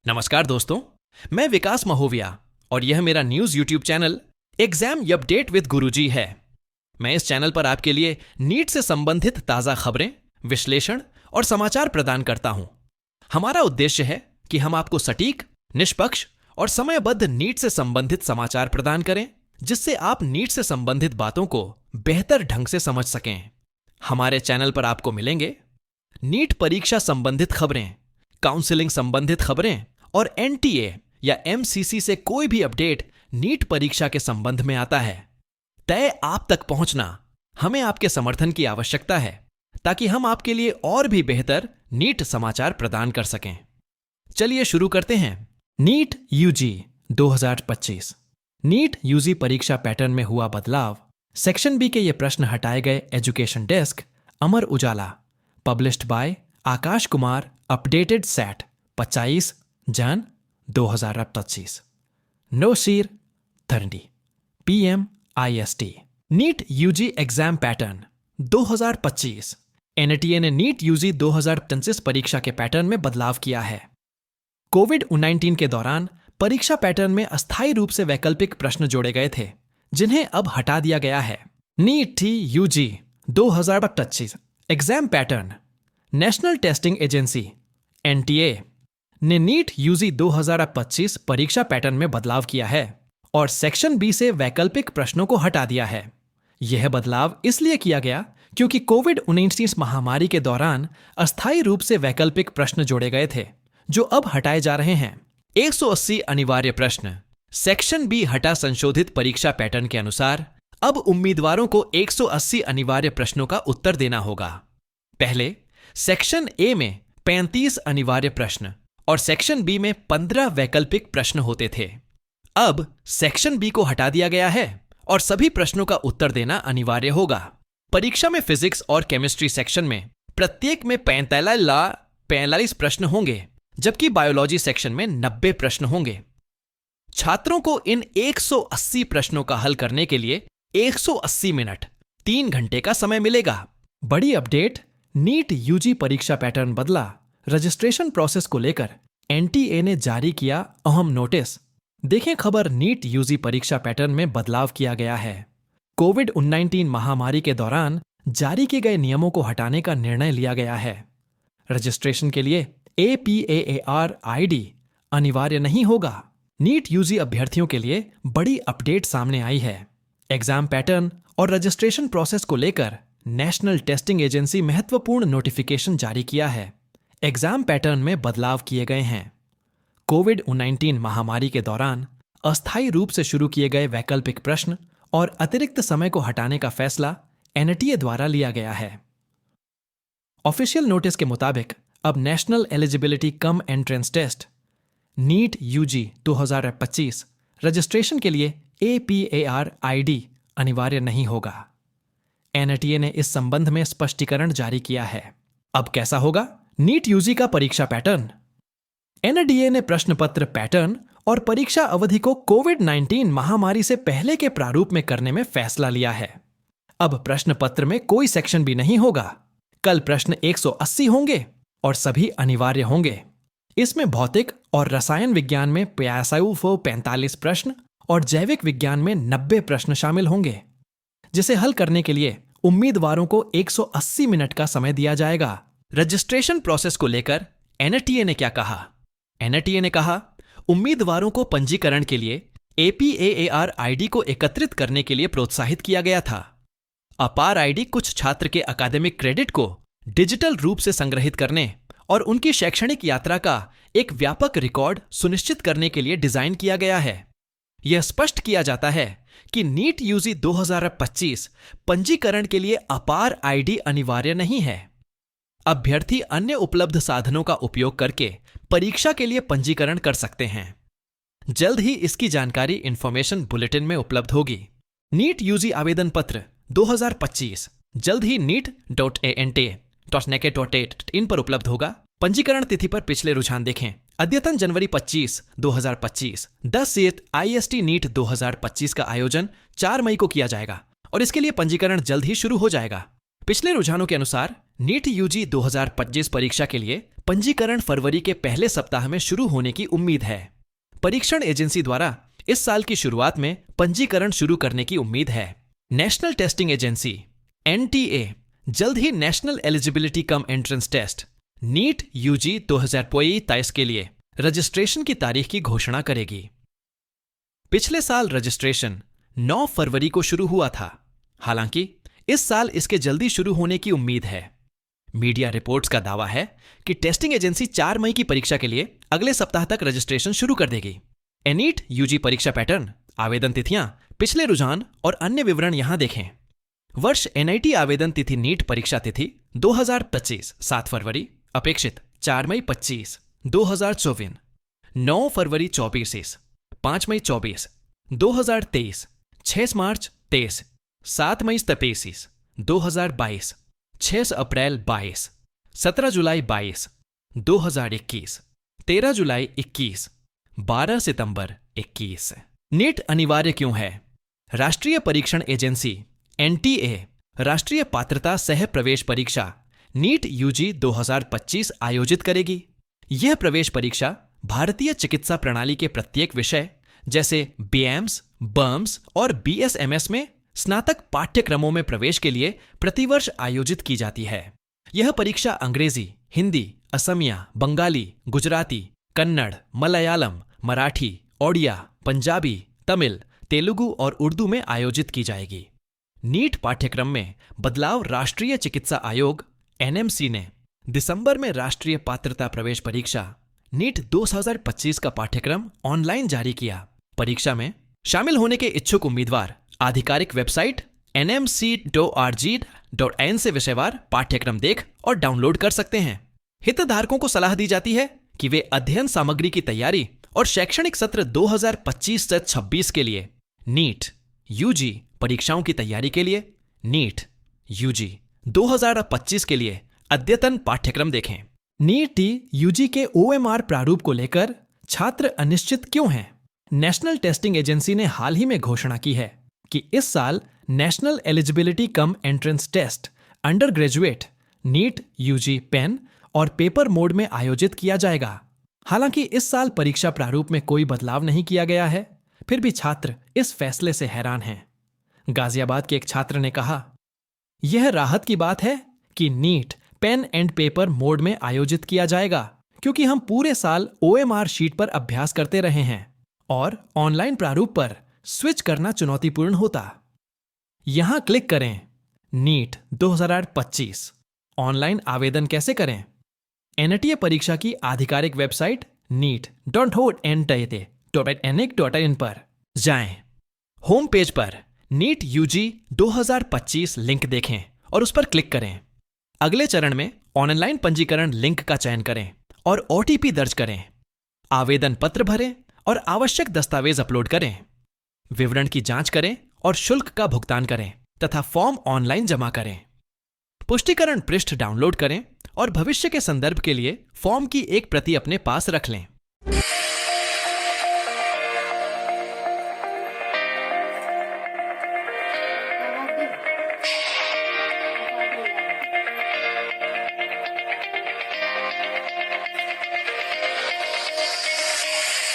नमस्कार दोस्तों, मैं विकास महोविया और यह मेरा news YouTube channel exam update with Guruji है। मैं इस चैनल पर आपके लिए नीट से संबंधित ताज़ा खबरें, विश्लेषण और समाचार प्रदान करता हूं। हमारा उद्देश्य है कि हम आपको सटीक, निष्पक्ष और समयबद्ध नीट से संबंधित समाचार प्रदान करें, जिससे आप नीट से संबंधित बातों को बेहतर ढंग से समझ सकें। हमारे चैनल पर आपको मिलेंगे नीट परीक्षा संबंधित खबरें, काउंसलिंग संबंधित खबरें और एनटीए या एमसीसी से कोई भी अपडेट नीट परीक्षा के संबंध में आता है। तय आप तक पहुंचना हमें आपके समर्थन की आवश्यकता है, ताकि हम आपके लिए और भी बेहतर नीट समाचार प्रदान कर सकें। चलिए शुरू करते हैं। NEET UG 2025। नीट यूजी परीक्षा पैटर्न में हुआ बदलाव, सेक्शन बी के ये प्रश्न हटाए गए। Education desk, Amar Ujala, published by Aakash Kumar, updated Sat 25 Jan 2025। नोशीर धरनी, PM IST। NEET UG exam pattern 2025। NTA ने नीट यूजी 2025 परीक्षा के पैटर्न में बदलाव किया है। कोविड-19 के दौरान परीक्षा पैटर्न में अस्थायी रूप से वैकल्पिक प्रश्न जोड़े गए थे, जिन्हें अब हटा दिया गया है। NEET UG 2025 exam pattern. National testing agency NTA ने नीट यूजी 2025 परीक्षा पैटर्न में बदलाव किया है और सेक्शन बी से वैकल्पिक प्रश्नों को हटा दिया है। यह बदलाव इसलिए किया गया क्योंकि कोविड-19 महामारी के दौरान अस्थायी रूप से वैकल्पिक प्रश्न जोड़े गए थे, जो अब हटाए जा रहे हैं। 180 अनिवार्य प्रश्न। सेक्शन बी हटा संशोधित परीक्षा पैटर्न के अनुसार अब उम्मीदवारों को 180 अनिवार्य प्रश्नों का उत्तर देना होगा। पहले सेक्शन ए में 35 अनिवार्य प्रश्न और सेक्शन बी में 15 वैकल्पिक प्रश्न होते थे। अब सेक्शन बी को हटा दिया गया है और सभी प्रश्नों का उत्तर देना अनिवार्य होगा। परीक्षा में फिजिक्स और केमिस्ट्री सेक्शन में प्रत्येक में 45 प्रश्न होंगे, जबकि बायोलॉजी सेक्शन में 90 प्रश्न होंगे। छात्रों को इन 180 प्रश्नों का हल करने के लिए 180 मिनट 3 घंटे का समय मिलेगा। बड़ी अपडेट, नीट यूजी परीक्षा पैटर्न बदला। रजिस्ट्रेशन प्रोसेस को लेकर एनटीए ने जारी किया अहम नोटिस। देखें खबर। नीट यूजी परीक्षा पैटर्न में बदलाव किया गया है। कोविड-19 महामारी के दौरान जारी किए गए नियमों को हटाने का निर्णय लिया गया है। रजिस्ट्रेशन के लिए APAAR ID अनिवार्य नहीं होगा। नीट यूजी अभ्यर्थियों के लिए बड़ी अपडेट सामने आई है। एग्जाम पैटर्न और रजिस्ट्रेशन प्रोसेस को लेकर नेशनल टेस्टिंग एजेंसी महत्वपूर्ण नोटिफिकेशन जारी किया है। एग्जाम पैटर्न में बदलाव किए गए हैं। कोविड-19 महामारी के दौरान अस्थायी रूप से शुरू किए गए वैकल्पिक प्रश्न और अतिरिक्त समय को हटाने का फैसला एनटीए द्वारा लिया गया है। ऑफिशियल नोटिस के मुताबिक अब national eligibility cum entrance test NEET UG 2025 registration के लिए APAR ID अनिवार्य नहीं होगा। एनटीए ने इस संबंध में स्पष्टीकरण जारी किया है। अब कैसा होगा नीट यूजी का परीक्षा पैटर्न? एनटीए ने प्रश्न पत्र पैटर्न और परीक्षा अवधि को कोविड-19 महामारी से पहले के प्रारूप में करने में फैसला लिया है। अब प्रश्न पत्र में कोई सेक्शन भी नहीं होगा। कल प्रश्न 180 होंगे और सभी अनिवार्य होंगे। इसमें भौतिक और रसायन विज्ञान में 45 प्रश्न और जैविक विज्ञान में 90 प्रश्न शामिल होंगे, जिसे हल करने के लिए उम्मीदवारों को 180 मिनट का समय दिया जाएगा। रजिस्ट्रेशन प्रोसेस को लेकर एनटीए ने क्या कहा? एनटीए ने कहा, उम्मीदवारों को पंजीकरण के लिए APAAR ID को एकत्रित करने के लिए प्रोत्साहित किया गया था। अपार ID कुछ छात्र के अकादमिक क्रेडिट को डिजिटल रूप से संग्रहित करने और उनकी शैक्षणिक यात्रा का एक व्यापक रिकॉर्ड सुनिश्चित करने के लिए डिजाइन किया गया है। यह स्पष्ट किया जाता है कि नीट यूजी 2025 पंजीकरण के लिए अपार ID अनिवार्य नहीं है। अभ्यर्थी अन्य उपलब्ध साधनों का उपयोग करके परीक्षा के लिए पंजीकरण कर सकते हैं। जल्द ही इसकी जानकारी इंफॉर्मेशन बुलेटिन में उपलब्ध होगी। नीट यूजी आवेदन पत्र 2025 जल्द ही NEET.ANT.NACAT.in पर उपलब्ध होगा। पंजीकरण तिथि पर पिछले रुझान देखें। अद्यतन जनवरी 25, 2025 10 से IST नीट 2025 का आयोजन 4 मई को किया जाएगा और इसके लिए पंजीकरण जल्द ही शुरू हो जाएगा। पिछले रुझानों के अनुसार नीट यूजी 2025 परीक्षा के लिए पंजीकरण फरवरी के पहले सप्ताह में शुरू होने की उम्मीद है। परीक्षण एजेंसी द्वारा इस साल की शुरुआत में पंजीकरण शुरू करने की उम्मीद है। नेशनल टेस्टिंग एजेंसी NTA जल्द ही national eligibility cum entrance test NEET UG 2023 के लिए रजिस्ट्रेशन की तारीख की घोषणा करेगी। पिछले साल रजिस्ट्रेशन 9 फरवरी को शुरू हुआ था। हालांकि इस साल इसके जल्दी शुरू होने की उम्मीद है। मीडिया रिपोर्ट्स का दावा है कि टेस्टिंग एजेंसी 4 मई की परीक्षा के लिए अगले सप्ताह तक रजिस्ट्रेशन शुरू कर देगी। एनीट यूजी परीक्षा पैटर्न, आवेदन तिथियां, पिछले रुझान और अन्य विवरण यहां देखें। वर्ष NIT आवेदन तिथि नीट परीक्षा तिथि 2025 7 फरवरी, अपेक्षित 4 मई 25, 2024, 9 फरवरी 24, 5 मई 24, 2023, 6 मार्च 23, 7 मई 23, 2022, 6 अप्रैल 22, 17 जुलाई 22, 2021, 13 जुलाई 21, 12 सितंबर 21। नीट अनिवार्य क्यों है? राष्ट्रीय परीक्षण एजेंसी NTA राष्ट्रीय पात्रता सह प्रवेश परीक्षा नीट यूजी 2025 आयोजित करेगी। यह प्रवेश परीक्षा भारतीय चिकित्सा प्रणाली के प्रत्येक विषय जैसे BAMS, BAMS और BSMS में स्नातक पाठ्यक्रमों में प्रवेश के लिए प्रतिवर्ष आयोजित की जाती है। यह परीक्षा अंग्रेजी, हिंदी, असमिया, बंगाली, गुजराती, कन्नड़, मलयालम, मराठी, ओडिया, पंजाबी, तमिल, तेलुगु और उर्दू में आयोजित की जाएगी। नीट पाठ्यक्रम में बदलाव राष्ट्रीय चिकित्सा आयोग NMC ने दिसंबर में राष्ट्रीय पात्रता प्रवेश परीक्षा नीट 2025 का पाठ्यक्रम ऑनलाइन जारी किया। परीक्षा में शामिल होने के इच्छुक उम्मीदवार आधिकारिक वेबसाइट nmc.org.in से विषयवार पाठ्यक्रम देख और डाउनलोड कर सकते हैं। हितधारकों को सलाह दी जाती है कि वे अध्ययन सामग्री की तैयारी और शैक्षणिक सत्र 2025 से 26 के लिए नीट यूजी परीक्षाओं की तैयारी के लिए नीट यूजी 2025 के लिए अद्यतन पाठ्यक्रम देखें। नीट यूजी के OMR प्रारूप को लेकर छात्र अनिश्चित क्यों हैं? नेशनल टेस्टिंग एजेंसी ने हाल ही में घोषणा की है कि इस साल national eligibility cum entrance test undergraduate NEET UG pen और पेपर मोड में आयोजित किया जाएगा। हालांकि इस साल परीक्षा प्रारूप में कोई बदलाव नहीं किया गया है, फिर भी छात्र इस फैसले से हैरान हैं। गाजियाबाद के एक छात्र ने कहा, यह राहत की बात है कि NEET pen and paper mode में आयोजित किया जाएगा, क्योंकि हम पूरे साल OMR शीट पर अभ्यास करते रहे हैं और ऑनलाइन प्रारूप पर स्विच करना चुनौतीपूर्ण होता। यहां क्लिक करें नीट 2025 ऑनलाइन आवेदन कैसे करें? NTA परीक्षा की आधिकारिक वेबसाइट neet.in पर जाएं। होम पेज पर नीट यूजी 2025 लिंक देखें और उस पर क्लिक करें। अगले चरण में ऑनलाइन पंजीकरण लिंक का चयन करें और OTP दर्ज करें। आवेदन पत्र भरें और आवश्यक दस्तावेज अपलोड करें। विवरण की जांच करें और शुल्क का भुगतान करें तथा फॉर्म ऑनलाइन जमा करें। पुष्टिकरण पृष्ठ डाउनलोड करें और भविष्य के संदर्भ के लिए फॉर्म की एक प्रति अपने पास रख लें।